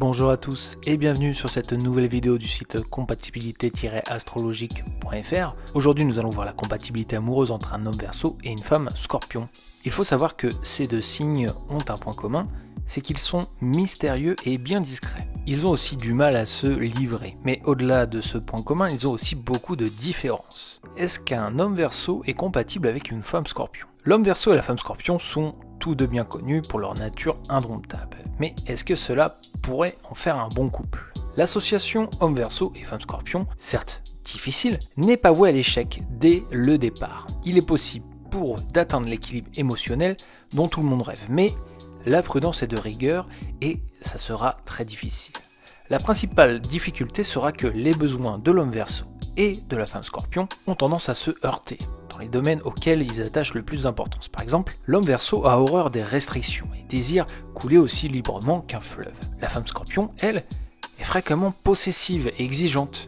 Bonjour à tous et bienvenue sur cette nouvelle vidéo du site compatibilité-astrologique.fr. Aujourd'hui nous allons voir la compatibilité amoureuse entre un homme Verseau et une femme Scorpion. Il faut savoir que ces deux signes ont un point commun, c'est qu'ils sont mystérieux et bien discrets. Ils ont aussi du mal à se livrer, mais au-delà de ce point commun, ils ont aussi beaucoup de différences. Est-ce qu'un homme Verseau est compatible avec une femme Scorpion ? L'homme Verseau et la femme Scorpion sont tous deux bien connus pour leur nature indomptable. Mais est-ce que cela pourrait en faire un bon couple ? L'association homme Verseau et femme Scorpion, certes difficile, n'est pas vouée à l'échec dès le départ. Il est possible pour eux d'atteindre l'équilibre émotionnel dont tout le monde rêve, mais la prudence est de rigueur et ça sera très difficile. La principale difficulté sera que les besoins de l'homme Verseau et de la femme Scorpion ont tendance à se heurter dans les domaines auxquels ils attachent le plus d'importance. Par exemple, l'homme Verseau a horreur des restrictions et désire couler aussi librement qu'un fleuve. La femme Scorpion, elle, est fréquemment possessive et exigeante.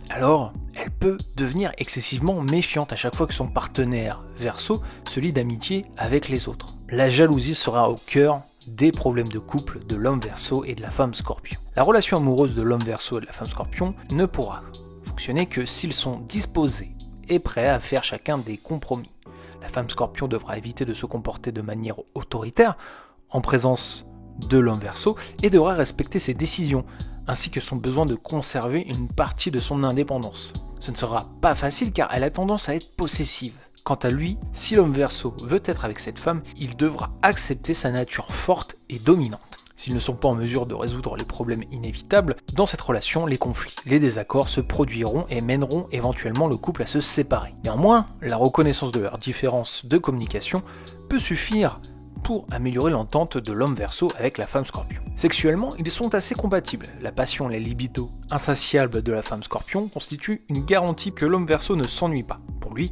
Alors, elle peut devenir excessivement méfiante à chaque fois que son partenaire Verseau se lie d'amitié avec les autres. La jalousie sera au cœur des problèmes de couple de l'homme Verseau et de la femme Scorpion. La relation amoureuse de l'homme Verseau et de la femme Scorpion ne pourra fonctionner que s'ils sont disposés et prêts à faire chacun des compromis. La femme Scorpion devra éviter de se comporter de manière autoritaire en présence de l'homme Verseau et devra respecter ses décisions, ainsi que son besoin de conserver une partie de son indépendance. Ce ne sera pas facile car elle a tendance à être possessive. Quant à lui, si l'homme Verseau veut être avec cette femme, il devra accepter sa nature forte et dominante. S'ils ne sont pas en mesure de résoudre les problèmes inévitables, dans cette relation, les conflits, les désaccords se produiront et mèneront éventuellement le couple à se séparer. Néanmoins, la reconnaissance de leurs différences de communication peut suffire pour améliorer l'entente de l'homme Verseau avec la femme Scorpion. Sexuellement, ils sont assez compatibles. La passion et la libido insatiable de la femme Scorpion constituent une garantie que l'homme Verseau ne s'ennuie pas. Pour lui,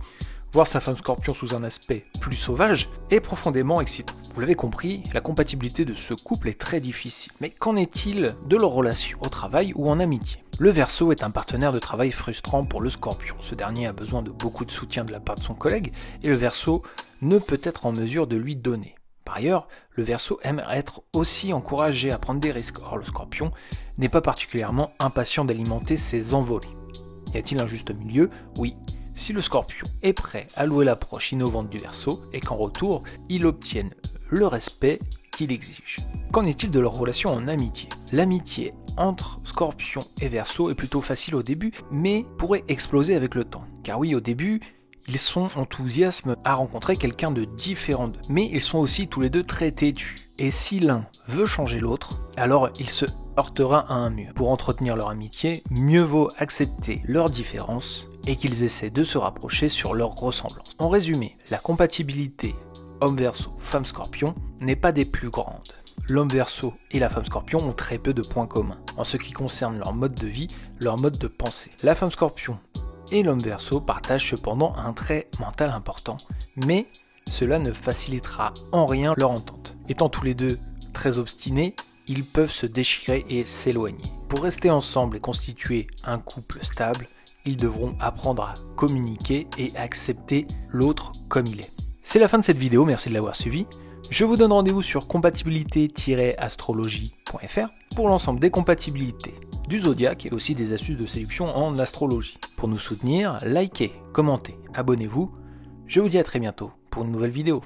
voir sa femme Scorpion sous un aspect plus sauvage est profondément excitant. Vous l'avez compris, la compatibilité de ce couple est très difficile. Mais qu'en est-il de leur relation au travail ou en amitié ? Le Verseau est un partenaire de travail frustrant pour le Scorpion. Ce dernier a besoin de beaucoup de soutien de la part de son collègue et le Verseau ne peut être en mesure de lui donner. Par ailleurs, le Verseau aime être aussi encouragé à prendre des risques. Or, le Scorpion n'est pas particulièrement impatient d'alimenter ses envolées. Y a-t-il un juste milieu ? Oui. Si le Scorpion est prêt à louer l'approche innovante du Verseau et qu'en retour, il obtienne le respect qu'il exige. Qu'en est-il de leur relation en amitié ? L'amitié entre Scorpion et Verseau est plutôt facile au début, mais pourrait exploser avec le temps. Car oui, au début, ils sont enthousiastes à rencontrer quelqu'un de différent d'eux. Mais ils sont aussi tous les deux très têtus. Et si l'un veut changer l'autre, alors il se heurtera à un mur. Pour entretenir leur amitié, mieux vaut accepter leurs différences et qu'ils essaient de se rapprocher sur leurs ressemblances. En résumé, la compatibilité homme Verseau, femme Scorpion n'est pas des plus grandes. L'homme Verseau et la femme Scorpion ont très peu de points communs en ce qui concerne leur mode de vie, leur mode de pensée. La femme Scorpion et l'homme Verseau partagent cependant un trait mental important, mais cela ne facilitera en rien leur entente. Étant tous les deux très obstinés, ils peuvent se déchirer et s'éloigner. Pour rester ensemble et constituer un couple stable, ils devront apprendre à communiquer et accepter l'autre comme il est. C'est la fin de cette vidéo, merci de l'avoir suivi. Je vous donne rendez-vous sur compatibilité-astrologie.fr pour l'ensemble des compatibilités du zodiaque et aussi des astuces de séduction en astrologie. Pour nous soutenir, likez, commentez, abonnez-vous. Je vous dis à très bientôt pour une nouvelle vidéo.